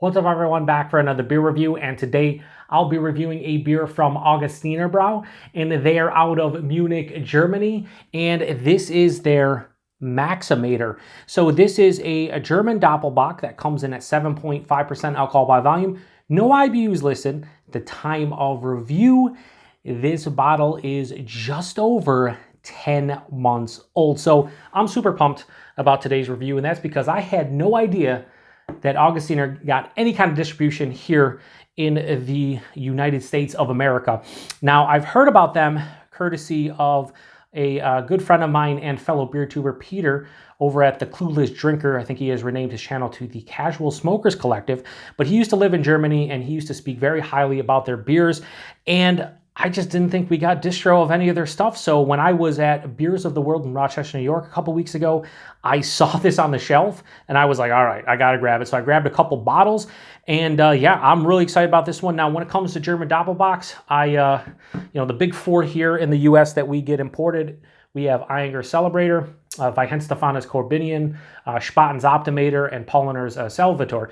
What's up everyone, back for another beer review, and today I'll be reviewing a beer from Augustiner-Bräu, and they are out of Munich, Germany, and this is their Maximator. So this is a German Doppelbock that comes in at 7.5% alcohol by volume. No IBUs listed. The time of review, this bottle is just over 10 months old. So I'm super pumped about today's review, and that's because I had no idea that Augustiner got any kind of distribution here in the United States of America. Now, I've heard about them courtesy of a good friend of mine and fellow beer tuber, Peter, over at the Clueless Drinker. I think he has renamed his channel to the Casual Smokers Collective, but he used to live in Germany and he used to speak very highly about their beers, and I just didn't think we got distro of any of their stuff. So when I was at Beers of the World in Rochester, New York a couple weeks ago, I saw this on the shelf and I was like, all right, I got to grab it. So I grabbed a couple bottles, and yeah, I'm really excited about this one. Now, when it comes to German Doppelbocks, the big four here in the US that we get imported, we have Eyinger Celebrator, Weihenstephaner's Corbinian, Spaten's Optimator, and Polliner's Salvator.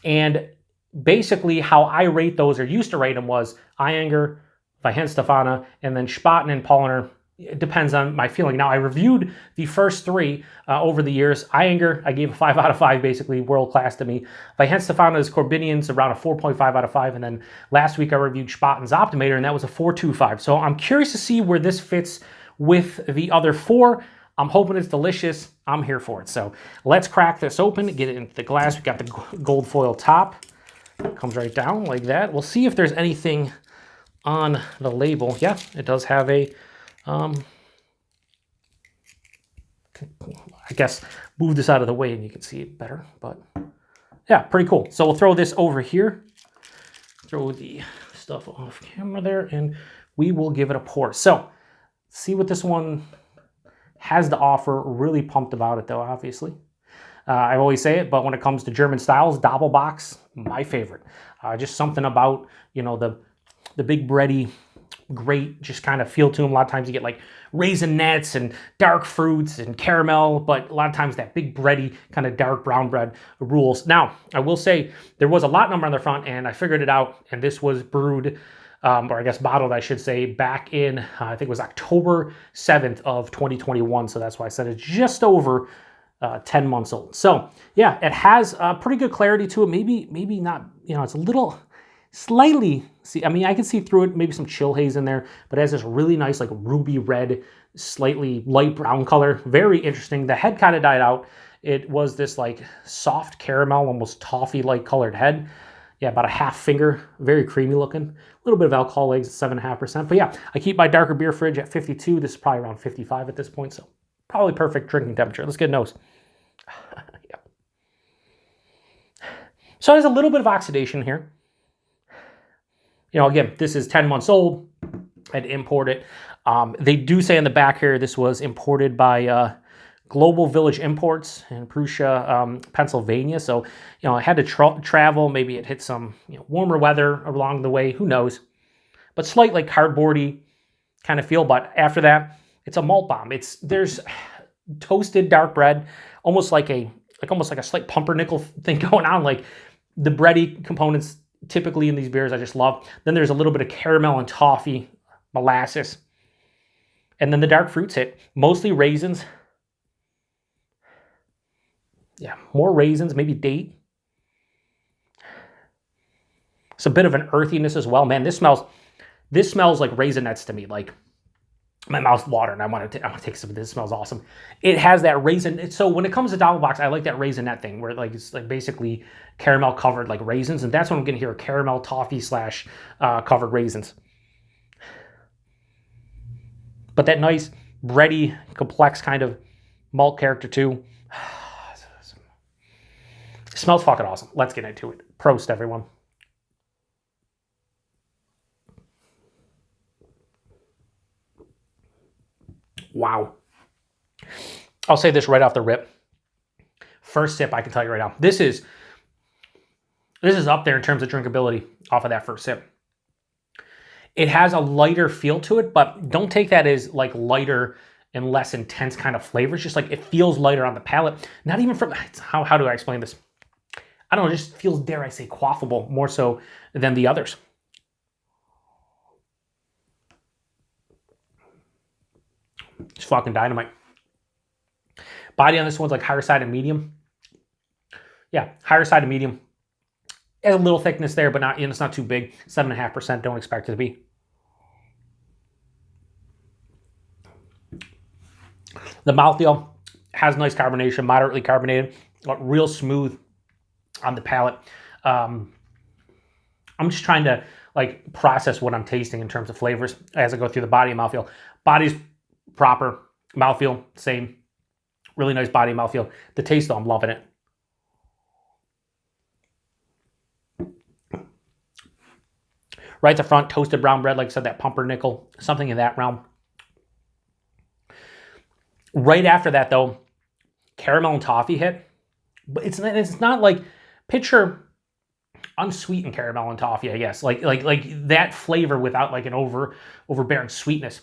And basically how I rate those, or used to rate them, was Eyinger, Weihenstephaner, and then Spaten and Polliner. It depends on my feeling. Now, I reviewed the first three over the years. Eyinger, I gave a 5 out of 5, basically world class to me. Weihenstephaner's Corbinian's around a 4.5 out of 5, and then last week I reviewed Spaten's Optimator, and that was a 4.25. So I'm curious to see where this fits with the other four. I'm hoping it's delicious. I'm here for it. So let's crack this open, get it into the glass. We got the gold foil top. It comes right down like that. We'll see if there's anything on the label. Yeah, it does have a, I guess, move this out of the way and you can see it better. But yeah, pretty cool. So we'll throw this over here. Throw the stuff off camera there, and we will give it a pour. So see what this one has to offer. Really pumped about it though, obviously. I always say it, but when it comes to German styles, Doppelbocks, my favorite. Just something about, the big bready, great just kind of feel to them. A lot of times you get like raisinets and dark fruits and caramel, but a lot of times that big bready kind of dark brown bread rules. Now, I will say there was a lot number on the front, and I figured it out, and this was brewed, or I guess bottled, I should say, back in, I think it was October 7th of 2021. So that's why I said it's just over 10 months old. So yeah, it has pretty good clarity to it. Maybe not, it's a little slightly, I can see through it, maybe some chill haze in there, but it has this really nice like ruby red, slightly light brown color. Very interesting. The head kind of died out. It was this like soft caramel, almost toffee-like colored head. Yeah, about a half finger, very creamy looking. A little bit of alcohol legs at 7.5%. But yeah, I keep my darker beer fridge at 52. This is probably around 55 at this point, so probably perfect drinking temperature. Let's get a nose. Yeah. So there's a little bit of oxidation here. Again, this is 10 months old. I'd import it. They do say in the back here this was imported by Global Village Imports in Prussia, Pennsylvania. So, I had to travel. Maybe it hit some warmer weather along the way. Who knows? But slight like cardboardy kind of feel. But after that, it's a malt bomb. There's toasted dark bread, almost like a slight pumpernickel thing going on. Like the bready components typically in these beers I just love. Then there's a little bit of caramel and toffee, molasses, and then the dark fruits hit. Mostly raisins. Yeah, more raisins, maybe date. It's a bit of an earthiness as well. Man, this smells like raisinets to me. Like my mouth's watering. I want to take some of this. It smells awesome. It has that raisin. So when it comes to Doppelbocks, I like that raisinette thing where it's like basically caramel covered like raisins, and that's what I'm getting here: caramel toffee / covered raisins. But that nice bready, complex kind of malt character too. It smells fucking awesome. Let's get into it. Prost, everyone. Wow. I'll say this right off the rip. First sip, I can tell you right now. This is up there in terms of drinkability off of that first sip. It has a lighter feel to it, but don't take that as like lighter and less intense kind of flavors. Just like it feels lighter on the palate. Not even from, how do I explain this? I don't know, it just feels, dare I say, quaffable more so than the others. It's fucking dynamite. Body on this one's like higher side of medium. Yeah, higher side of medium. It has a little thickness there, but not, it's not too big. 7.5%, don't expect it to be. The mouthfeel has nice carbonation, moderately carbonated, real smooth on the palate. I'm just trying to like process what I'm tasting in terms of flavors as I go through the body and mouthfeel. Body's proper, mouthfeel same. Really nice body and mouthfeel. The taste though, I'm loving it. Right at the front, toasted brown bread, like I said, that pumpernickel, something in that realm. Right after that, though, caramel and toffee hit. But it's not like, picture unsweetened caramel and toffee, I guess. Like that flavor without like an overbearing sweetness.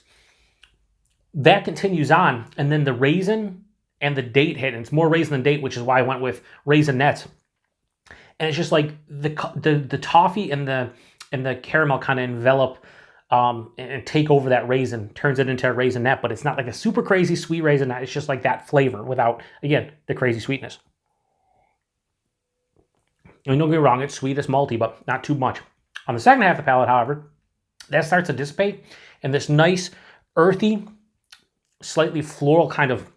That continues on, and then the raisin and the date hit. And it's more raisin than date, which is why I went with Raisinets. And it's just like the toffee and the caramel kind of envelop and take over that raisin, turns it into a raisinette, but it's not like a super crazy sweet raisinette. It's just like that flavor without, again, the crazy sweetness. I mean, don't get me wrong, it's sweet, it's malty, but not too much. On the second half of the palate, however, that starts to dissipate, and this nice, earthy, slightly floral kind of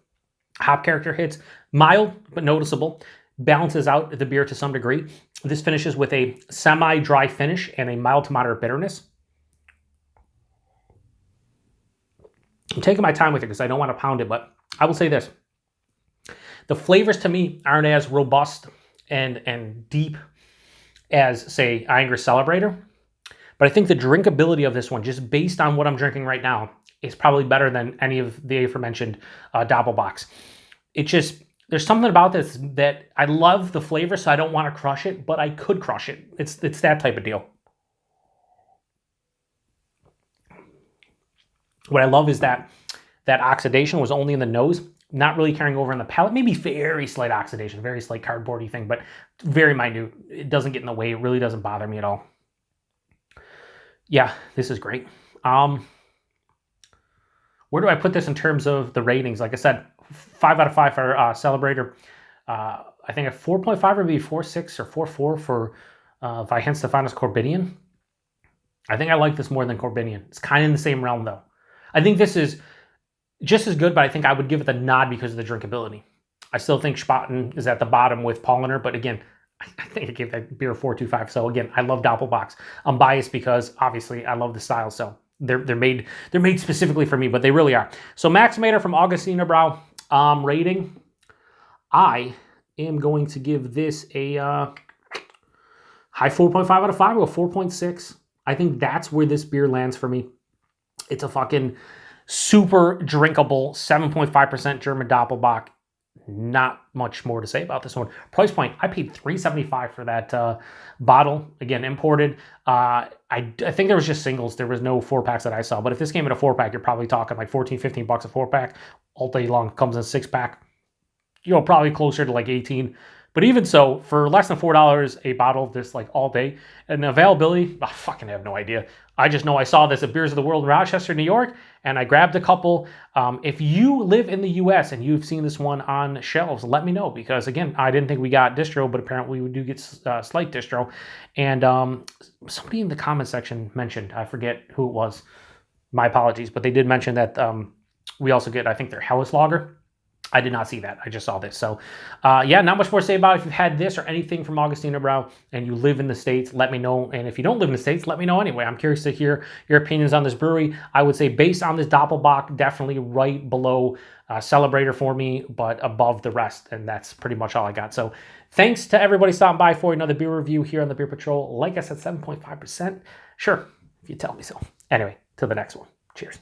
hop character hits. Mild, but noticeable. Balances out the beer to some degree. This finishes with a semi-dry finish and a mild to moderate bitterness. I'm taking my time with it because I don't want to pound it, but I will say this. The flavors to me aren't as robust and deep as, say, Ayinger Celebrator. But I think the drinkability of this one, just based on what I'm drinking right now, is probably better than any of the aforementioned Doppelbocks. It just, there's something about this that I love the flavor, so I don't want to crush it, but I could crush it. It's that type of deal. What I love is that oxidation was only in the nose, not really carrying over in the palate. Maybe very slight oxidation, very slight cardboardy thing, but very minute. It doesn't get in the way. It really doesn't bother me at all. Yeah, this is great. Where do I put this in terms of the ratings? Like I said, 5 out of 5 for Celebrator. I think a 4.5 would be 4.6 or 4.4 for Weihenstephanus Corbinian. I think I like this more than Corbinian. It's kind of in the same realm, though. I think this is just as good, but I think I would give it the nod because of the drinkability. I still think Spaten is at the bottom with Paulaner, but again, I think I gave that beer a 4.25. So again, I love Doppelbocks. I'm biased because obviously I love the style, so they're made specifically for me, but they really are. So Maximator from Augustiner-Bräu rating. I am going to give this a high 4.5 out of 5 or 4.6. I think that's where this beer lands for me. It's a fucking super drinkable 7.5% German Doppelbock. Not much more to say about this one. Price point, I paid $3.75 for that bottle. Again, imported. I think there was just singles. There was no 4-packs that I saw. But if this came in a 4-pack, you're probably talking like 14, 15 bucks a 4-pack. All day long. Comes in a 6-pack. You know, probably closer to like 18. But even so, for less than $4 a bottle of this, like all day, and availability, I fucking have no idea. I just know I saw this at Beers of the World in Rochester, New York, and I grabbed a couple. If you live in the U.S. and you've seen this one on shelves, let me know, because again, I didn't think we got distro, but apparently we do get slight distro. And somebody in the comment section mentioned, I forget who it was, my apologies, but they did mention that we also get, I think, their Helles Lager. I did not see that. I just saw this. So, yeah, not much more to say about it. If you've had this or anything from Augustiner-Bräu and you live in the States, let me know. And if you don't live in the States, let me know anyway. I'm curious to hear your opinions on this brewery. I would say based on this Doppelbock, definitely right below Celebrator for me, but above the rest. And that's pretty much all I got. So thanks to everybody stopping by for another beer review here on the Beer Patrol. Like I said, 7.5%. Sure, if you tell me so. Anyway, till the next one. Cheers.